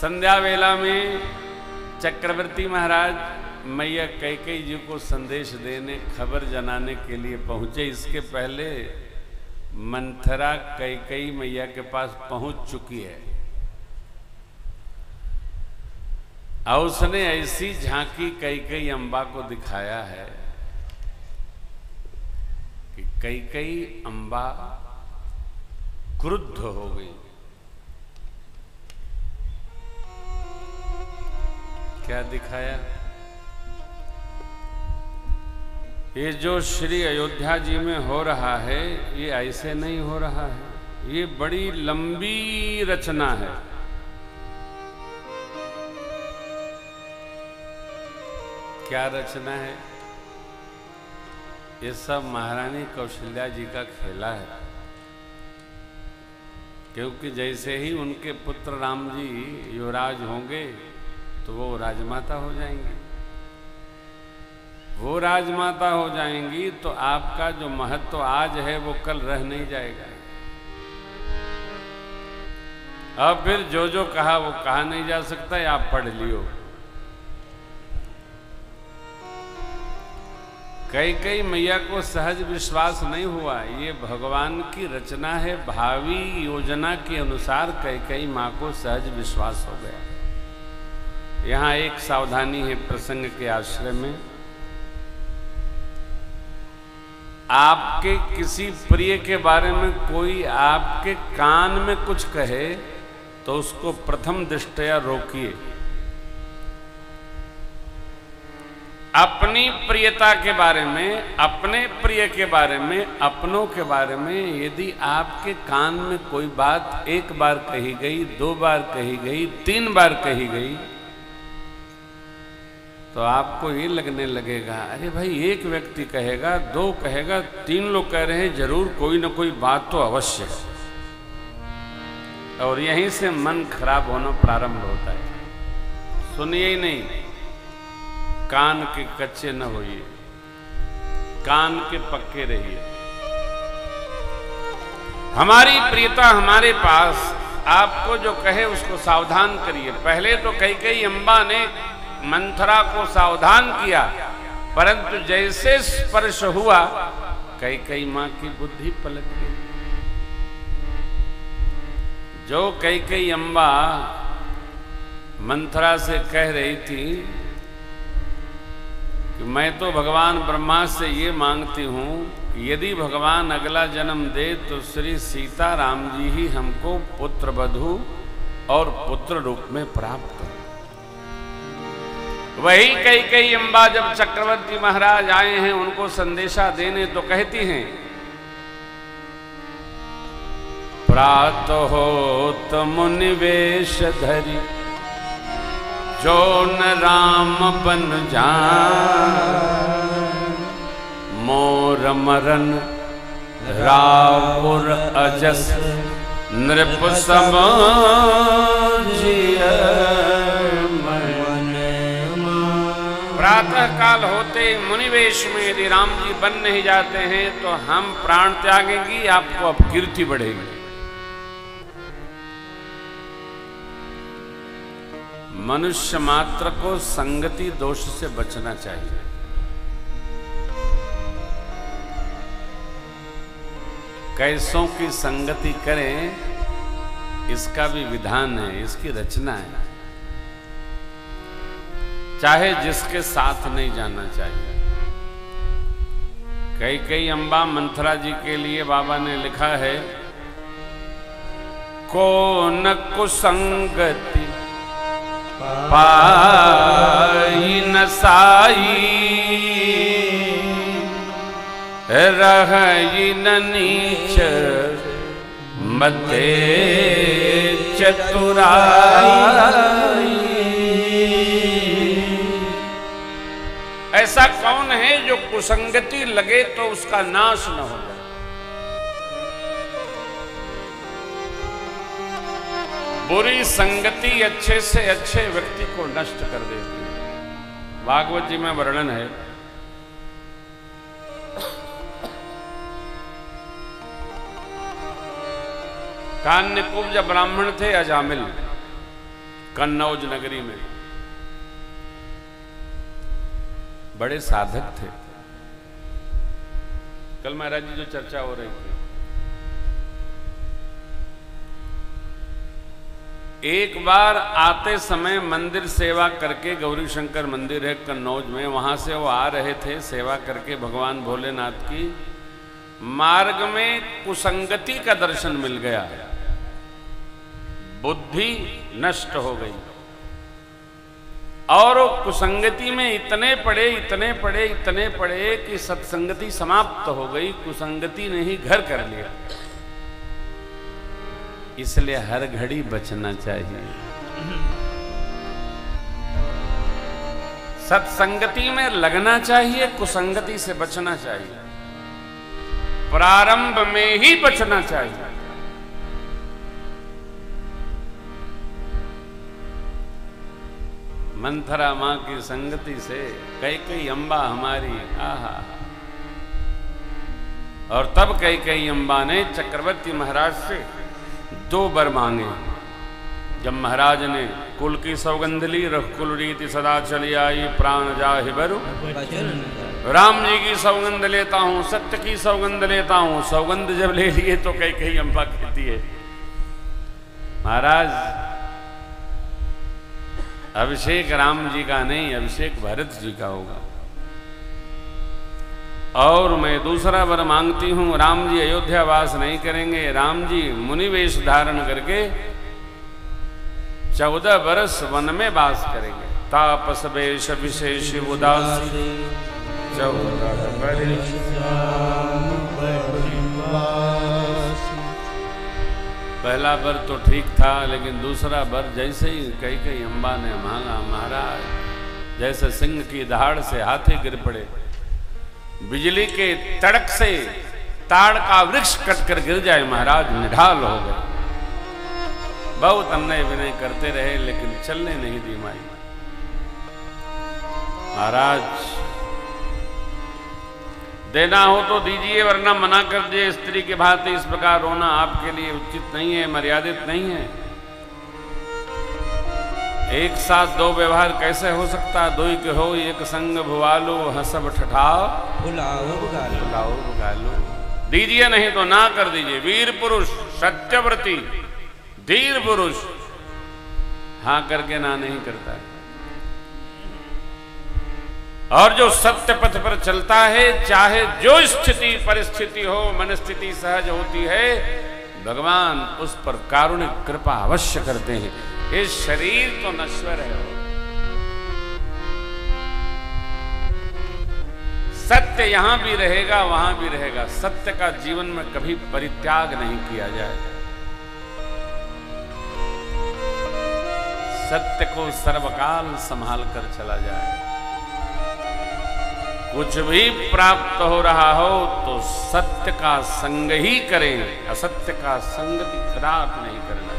संध्या वेला में चक्रवर्ती महाराज मैया कैकेयी जी को संदेश देने, खबर जनाने के लिए पहुंचे। इसके पहले मंथरा कैकेयी मैया के पास पहुंच चुकी है और उसने ऐसी झांकी कैकेयी अम्बा को दिखाया है कि कैकेयी अम्बा क्रुद्ध हो गई। क्या दिखाया? ये जो श्री अयोध्या जी में हो रहा है ये ऐसे नहीं हो रहा है, ये बड़ी लंबी रचना है। क्या रचना है? ये सब महारानी कौशल्या जी का खेला है, क्योंकि जैसे ही उनके पुत्र राम जी युवराज होंगे तो वो राजमाता हो जाएंगी। वो राजमाता हो जाएंगी तो आपका जो महत्व आज है वो कल रह नहीं जाएगा। अब फिर जो जो कहा वो कहा नहीं जा सकता है, आप पढ़ लियो। कैकेयी मैया को सहज विश्वास नहीं हुआ, ये भगवान की रचना है। भावी योजना के अनुसार कैकेयी माँ को सहज विश्वास हो गया। यहाँ एक सावधानी है प्रसंग के आश्रय में। आपके किसी प्रिय के बारे में कोई आपके कान में कुछ कहे तो उसको प्रथम दृष्टया रोकिए। अपनी प्रियता के बारे में, अपने प्रिय के बारे में, अपनों के बारे में यदि आपके कान में कोई बात एक बार कही गई, दो बार कही गई, 3 बार कही गई तो आपको ये लगने लगेगा अरे भाई एक व्यक्ति कहेगा, 2 कहेगा, 3 लोग कह रहे हैं, जरूर कोई ना कोई बात तो अवश्य है। और यहीं से मन खराब होना प्रारंभ होता है। सुनिए ही नहीं, कान के कच्चे न होइए, कान के पक्के रहिए। हमारी प्रियता हमारे पास, आपको जो कहे उसको सावधान करिए। पहले तो कैकेयी अम्बा ने मंथरा को सावधान किया, परंतु जैसे स्पर्श हुआ कैकेयी मां की बुद्धि पलट गई। जो कैकेयी अम्बा मंथरा से कह रही थी कि मैं तो भगवान ब्रह्मा से ये मांगती हूं कि यदि भगवान अगला जन्म दे तो श्री सीता राम जी ही हमको पुत्र वधू और पुत्र रूप में प्राप्त हो। वही कैकेयी अम्बा जब चक्रवर्ती महाराज आए हैं उनको संदेशा देने तो कहती हैं, प्रातः होत मुनिवेश धरि जो न राम बन जान, मोर मरन रावुर अजस नृप सम जिय। प्रातः काल होते मुनिवेश में यदि राम जी बन नहीं जाते हैं तो हम प्राण त्यागेंगी, आपको अपकीर्ति बढ़ेगी। मनुष्य मात्र को संगति दोष से बचना चाहिए। कैसों की संगति करें इसका भी विधान है, इसकी रचना है। चाहे जिसके साथ नहीं जाना चाहिए। कैकेयी अम्बा मंथरा जी के लिए बाबा ने लिखा है, को न कुसंगति पाई न साई, रही न नीच मते चतुराई। ऐसा कौन है जो कुसंगति लगे तो उसका नाश न हो जाए। बुरी संगति अच्छे से अच्छे व्यक्ति को नष्ट कर देती है। भागवत जी में वर्णन है, कान्यकुब्ज ब्राह्मण थे अजामिल, कन्नौज नगरी में। बड़े साधक थे। कल महाराज जी जो चर्चा हो रही थी, एक बार आते समय मंदिर सेवा करके, गौरी शंकर मंदिर है कन्नौज में, वहां से वो आ रहे थे सेवा करके भगवान भोलेनाथ की। मार्ग में कुसंगति का दर्शन मिल गया, बुद्धि नष्ट हो गई और कुसंगति में इतने पड़े कि सत्संगति समाप्त हो गई, कुसंगति ने ही घर कर लिया। इसलिए हर घड़ी बचना चाहिए। सत्संगति में लगना चाहिए, कुसंगति से बचना चाहिए, प्रारंभ में ही बचना चाहिए। मंथरा मां की संगति से कई अम्बा हमारी, आहा। और तब कई अम्बा ने चक्रवर्ती महाराज से 2 वर मांगे। जब महाराज ने कुल की सौगंध ली, रघुकुल रीति सदा चली आई, प्राण जाहि बरु राम जी की सौगंध लेता हूं, सत्य की सौगंध लेता हूं। सौगंध जब ले लिए तो कई अम्बा कहती है, महाराज अभिषेक राम जी का नहीं, अभिषेक भरत जी का होगा। और मैं दूसरा वर मांगती हूं, राम जी अयोध्या वास नहीं करेंगे, राम जी मुनि वेश धारण करके 14 वर्ष वन में वास करेंगे। तापस वेश विशेष उदासी 14 वर्ष। पहला वर तो ठीक था, लेकिन दूसरा वर जैसे ही कई अम्बा ने मांगा, महाराज जैसे सिंह की दहाड़ से हाथी गिर पड़े, बिजली के तड़क से ताड़ का वृक्ष कटकर गिर जाए, महाराज निढाल हो गए। बहुत अन्याय विनय करते रहे, लेकिन चलने नहीं दी माई। महाराज देना हो तो दीजिए, वरना मना कर दिए। स्त्री के भांति इस प्रकार रोना आपके लिए उचित नहीं है, मर्यादित नहीं है। एक साथ 2 व्यवहार कैसे हो सकता? 2 के हो एक संग भुवालो, हसब ठठाओ बुलाओ बुगालो। दीजिए नहीं तो ना कर दीजिए। वीर पुरुष, सत्यव्रती, धीर पुरुष हाँ करके ना नहीं करता है। और जो सत्य पथ पर चलता है, चाहे जो स्थिति परिस्थिति हो, मन स्थिति सहज होती है, भगवान उस पर कारुणिक कृपा अवश्य करते हैं। ये शरीर तो नश्वर है, सत्य यहां भी रहेगा वहां भी रहेगा। सत्य का जीवन में कभी परित्याग नहीं किया जाए। सत्य को सर्वकाल संभाल कर चला जाए। कुछ भी प्राप्त हो रहा हो तो सत्य का संग ही करें, असत्य का संग कदापि नहीं करना।